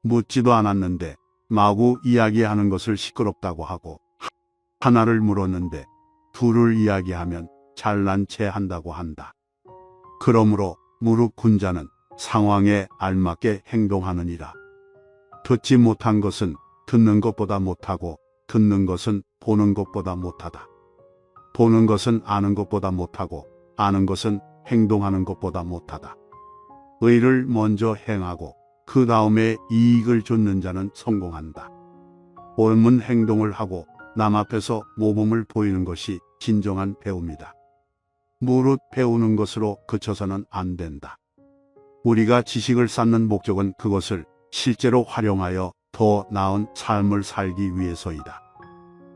묻지도 않았는데 마구 이야기하는 것을 시끄럽다고 하고, 하나를 물었는데 둘을 이야기하면 잘난 체 한다고 한다. 그러므로 무릇 군자는 상황에 알맞게 행동하느니라. 듣지 못한 것은 듣는 것보다 못하고, 듣는 것은 보는 것보다 못하다. 보는 것은 아는 것보다 못하고, 아는 것은 행동하는 것보다 못하다. 의를 먼저 행하고 그 다음에 이익을 좇는 자는 성공한다. 옳은 행동을 하고 남 앞에서 모범을 보이는 것이 진정한 배움이다. 무릇 배우는 것으로 그쳐서는 안 된다. 우리가 지식을 쌓는 목적은 그것을 실제로 활용하여 더 나은 삶을 살기 위해서이다.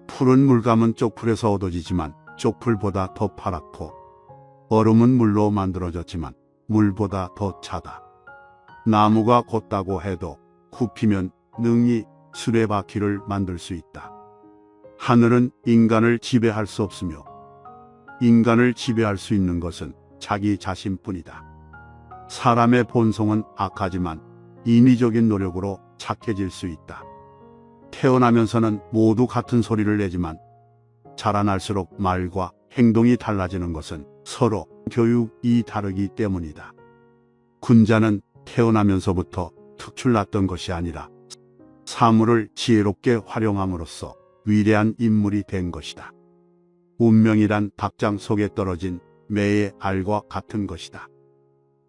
푸른 물감은 쪽풀에서 얻어지지만 쪽풀보다 더 파랗고, 얼음은 물로 만들어졌지만 물보다 더 차다. 나무가 곧다고 해도 굽히면 능히 수레바퀴를 만들 수 있다. 하늘은 인간을 지배할 수 없으며 인간을 지배할 수 있는 것은 자기 자신뿐이다. 사람의 본성은 악하지만 인위적인 노력으로 착해질 수 있다. 태어나면서는 모두 같은 소리를 내지만 자라날수록 말과 행동이 달라지는 것은 서로 교육이 다르기 때문이다. 군자는 태어나면서부터 특출났던 것이 아니라 사물을 지혜롭게 활용함으로써 위대한 인물이 된 것이다. 운명이란 닭장 속에 떨어진 매의 알과 같은 것이다.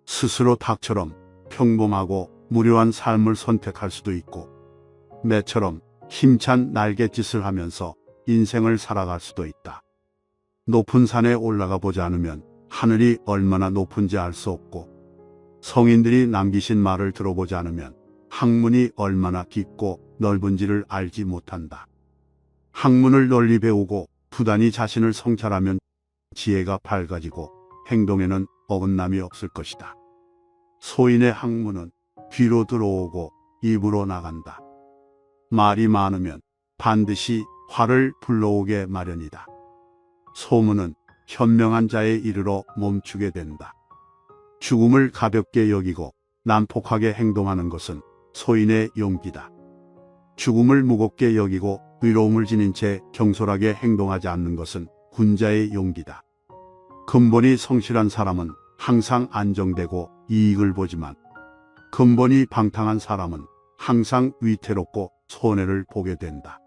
스스로 닭처럼 평범하고 무료한 삶을 선택할 수도 있고, 매처럼 힘찬 날갯짓을 하면서 인생을 살아갈 수도 있다. 높은 산에 올라가 보지 않으면 하늘이 얼마나 높은지 알 수 없고, 성인들이 남기신 말을 들어보지 않으면 학문이 얼마나 깊고 넓은지를 알지 못한다. 학문을 널리 배우고 부단히 자신을 성찰하면 지혜가 밝아지고 행동에는 어긋남이 없을 것이다. 소인의 학문은 귀로 들어오고 입으로 나간다. 말이 많으면 반드시 화를 불러오게 마련이다. 소문은 현명한 자에 이르러 멈추게 된다. 죽음을 가볍게 여기고 난폭하게 행동하는 것은 소인의 용기다. 죽음을 무겁게 여기고 의로움을 지닌 채 경솔하게 행동하지 않는 것은 군자의 용기다. 근본이 성실한 사람은 항상 안정되고 이익을 보지만, 근본이 방탕한 사람은 항상 위태롭고 손해를 보게 된다.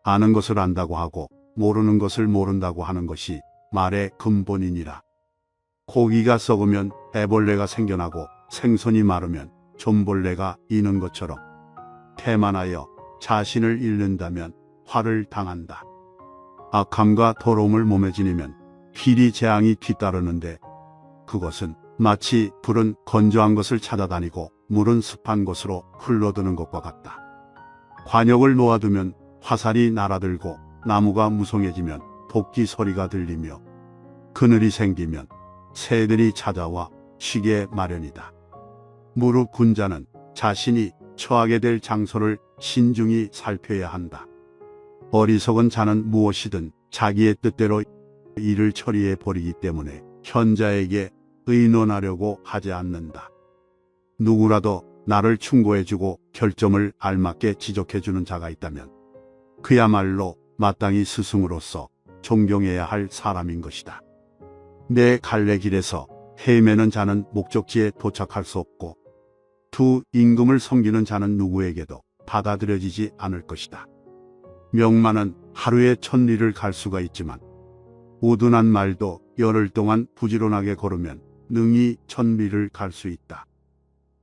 아는 것을 안다고 하고 모르는 것을 모른다고 하는 것이 말의 근본이니라. 고기가 썩으면 애벌레가 생겨나고 생선이 마르면 존벌레가 이는 것처럼 태만하여 자신을 잃는다면 화를 당한다. 악함과 더러움을 몸에 지니면 비리 재앙이 뒤따르는데, 그것은 마치 불은 건조한 것을 찾아다니고 물은 습한 곳으로 흘러드는 것과 같다. 관역을 놓아두면 화살이 날아들고 나무가 무성해지면 도끼 소리가 들리며 그늘이 생기면 새들이 찾아와 쉬게 마련이다. 무릇 군자는 자신이 처하게 될 장소를 신중히 살펴야 한다. 어리석은 자는 무엇이든 자기의 뜻대로 일을 처리해 버리기 때문에 현자에게 의논하려고 하지 않는다. 누구라도 나를 충고해주고 결점을 알맞게 지적해주는 자가 있다면 그야말로 마땅히 스승으로서 존경해야 할 사람인 것이다. 내 갈래길에서 헤매는 자는 목적지에 도착할 수 없고, 두 임금을 섬기는 자는 누구에게도 받아들여지지 않을 것이다. 명만은 하루에 1000리를 갈 수가 있지만 우둔한 말도 열흘 동안 부지런하게 걸으면 능히 1000리를 갈 수 있다.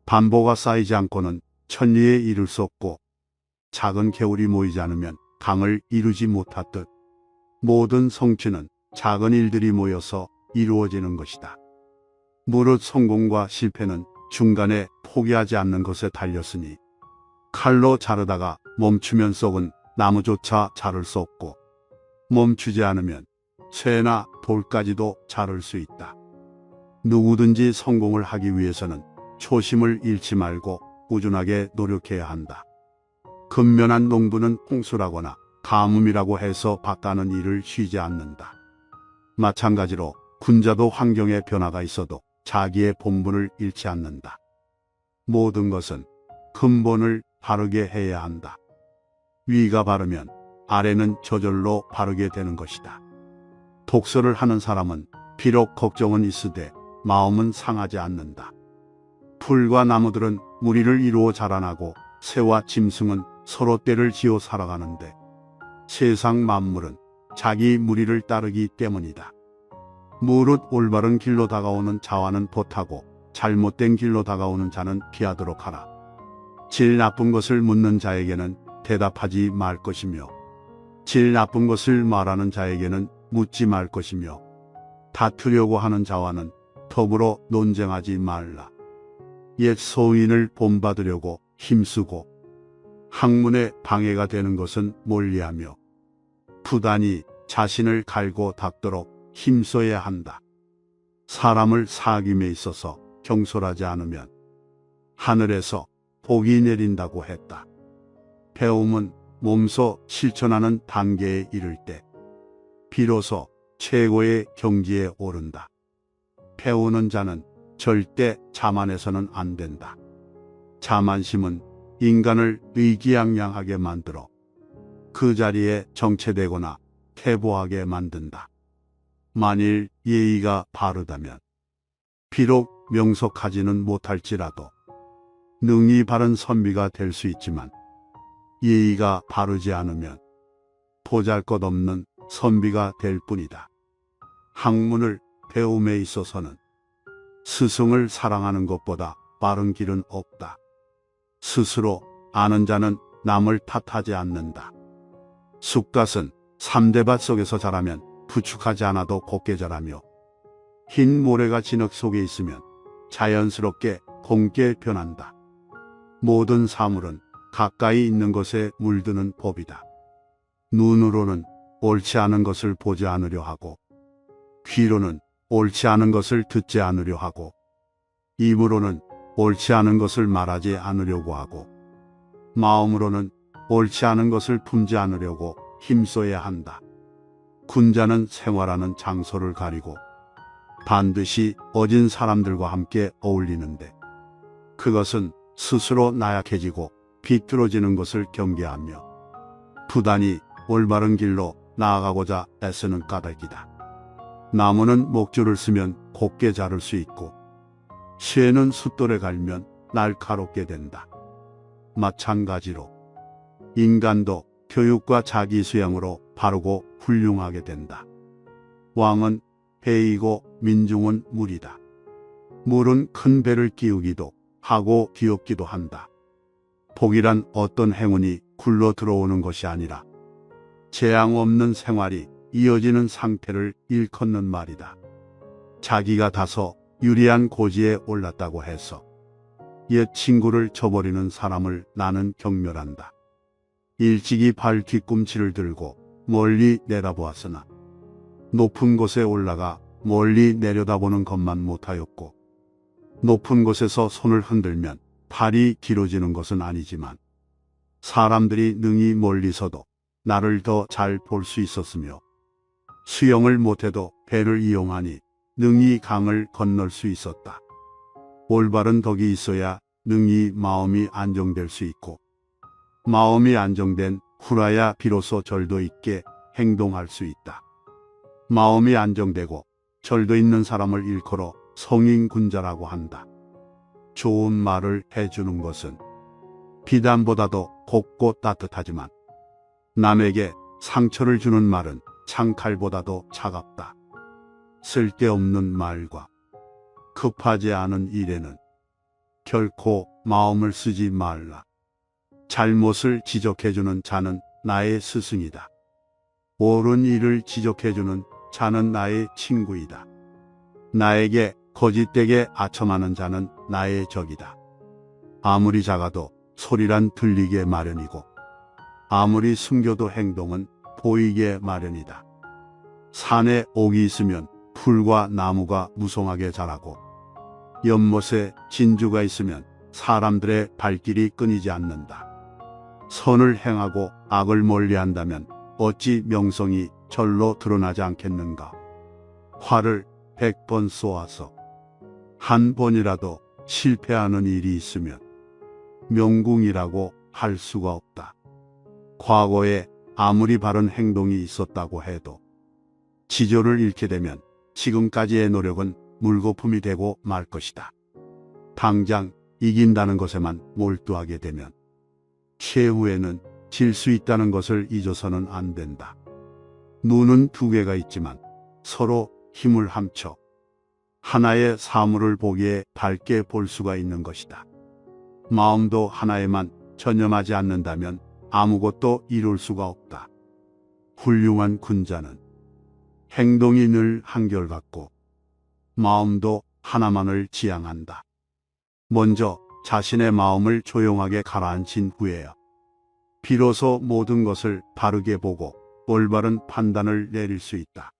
반보가 쌓이지 않고는 1000리에 이를 수 없고, 작은 개울이 모이지 않으면 강을 이루지 못하듯 모든 성취는 작은 일들이 모여서 이루어지는 것이다. 무릇 성공과 실패는 중간에 포기하지 않는 것에 달렸으니, 칼로 자르다가 멈추면 썩은 나무조차 자를 수 없고, 멈추지 않으면 쇠나 돌까지도 자를 수 있다. 누구든지 성공을 하기 위해서는 초심을 잃지 말고 꾸준하게 노력해야 한다. 근면한 농부는 홍수라거나 가뭄이라고 해서 밭가는 일을 쉬지 않는다. 마찬가지로 군자도 환경의 변화가 있어도 자기의 본분을 잃지 않는다. 모든 것은 근본을 바르게 해야 한다. 위가 바르면 아래는 저절로 바르게 되는 것이다. 독서를 하는 사람은 비록 걱정은 있으되 마음은 상하지 않는다. 풀과 나무들은 무리를 이루어 자라나고 새와 짐승은 서로 떼를 지어 살아가는데 세상 만물은 자기 무리를 따르기 때문이다. 무릇 올바른 길로 다가오는 자와는 보타고 잘못된 길로 다가오는 자는 피하도록 하라. 질 나쁜 것을 묻는 자에게는 대답하지 말 것이며 질 나쁜 것을 말하는 자에게는 묻지 말 것이며 다투려고 하는 자와는 더불어 논쟁하지 말라. 옛 소인을 본받으려고 힘쓰고 학문에 방해가 되는 것은 멀리하며 부단히 자신을 갈고 닦도록 힘써야 한다. 사람을 사귐에 있어서 경솔하지 않으면 하늘에서 복이 내린다고 했다. 배움은 몸소 실천하는 단계에 이를 때 비로소 최고의 경지에 오른다. 배우는 자는 절대 자만해서는 안 된다. 자만심은 인간을 의기양양하게 만들어 그 자리에 정체되거나 퇴보하게 만든다. 만일 예의가 바르다면 비록 명석하지는 못할지라도 능히 바른 선비가 될 수 있지만 예의가 바르지 않으면 보잘것없는 선비가 될 뿐이다. 학문을 배움에 있어서는 스승을 사랑하는 것보다 빠른 길은 없다. 스스로 아는 자는 남을 탓하지 않는다. 쑥갓은 3대밭 속에서 자라면 부축하지 않아도 곱게 자라며 흰 모래가 진흙 속에 있으면 자연스럽게 검게 변한다. 모든 사물은 가까이 있는 것에 물드는 법이다. 눈으로는 옳지 않은 것을 보지 않으려 하고 귀로는 옳지 않은 것을 듣지 않으려 하고 입으로는 옳지 않은 것을 말하지 않으려고 하고 마음으로는 옳지 않은 것을 품지 않으려고 힘써야 한다. 군자는 생활하는 장소를 가리고 반드시 어진 사람들과 함께 어울리는데 그것은 스스로 나약해지고 비뚤어지는 것을 경계하며 부단히 올바른 길로 나아가고자 애쓰는 까닭이다. 나무는 목줄을 쓰면 곱게 자랄 수 있고 쇠는 숫돌에 갈면 날카롭게 된다. 마찬가지로 인간도 교육과 자기 수양으로 바르고 훌륭하게 된다. 왕은 배이고 민중은 물이다. 물은 큰 배를 끼우기도 하고 뒤엎기도 한다. 복이란 어떤 행운이 굴러 들어오는 것이 아니라 재앙 없는 생활이 이어지는 상태를 일컫는 말이다. 자기가 다소 유리한 고지에 올랐다고 해서 옛 친구를 저버리는 사람을 나는 경멸한다. 일찍이 발 뒤꿈치를 들고 멀리 내다보았으나 높은 곳에 올라가 멀리 내려다보는 것만 못하였고 높은 곳에서 손을 흔들면 팔이 길어지는 것은 아니지만 사람들이 능히 멀리서도 나를 더 잘 볼 수 있었으며 수영을 못해도 배를 이용하니 능히 강을 건널 수 있었다. 올바른 덕이 있어야 능히 마음이 안정될 수 있고 마음이 안정된 후라야 비로소 절도 있게 행동할 수 있다. 마음이 안정되고 절도 있는 사람을 일컬어 성인군자라고 한다. 좋은 말을 해주는 것은 비단보다도 곱고 따뜻하지만 남에게 상처를 주는 말은 창칼보다도 차갑다. 쓸데없는 말과 급하지 않은 일에는 결코 마음을 쓰지 말라. 잘못을 지적해주는 자는 나의 스승이다. 옳은 일을 지적해주는 자는 나의 친구이다. 나에게 거짓되게 아첨하는 자는 나의 적이다. 아무리 작아도 소리란 들리게 마련이고 아무리 숨겨도 행동은 보이게 마련이다. 산에 옥이 있으면 풀과 나무가 무성하게 자라고 연못에 진주가 있으면 사람들의 발길이 끊이지 않는다. 선을 행하고 악을 멀리한다면 어찌 명성이 절로 드러나지 않겠는가. 활을 100번 쏘아서 한 번이라도 실패하는 일이 있으면 명궁이라고 할 수가 없다. 과거에 아무리 바른 행동이 있었다고 해도 지조를 잃게 되면 지금까지의 노력은 물거품이 되고 말 것이다. 당장 이긴다는 것에만 몰두하게 되면 최후에는 질 수 있다는 것을 잊어서는 안 된다. 눈은 두 개가 있지만 서로 힘을 합쳐 하나의 사물을 보기에 밝게 볼 수가 있는 것이다. 마음도 하나에만 전념하지 않는다면 아무것도 이룰 수가 없다. 훌륭한 군자는 행동이 늘 한결같고 마음도 하나만을 지향한다. 먼저 자신의 마음을 조용하게 가라앉힌 후에야 비로소 모든 것을 바르게 보고 올바른 판단을 내릴 수 있다.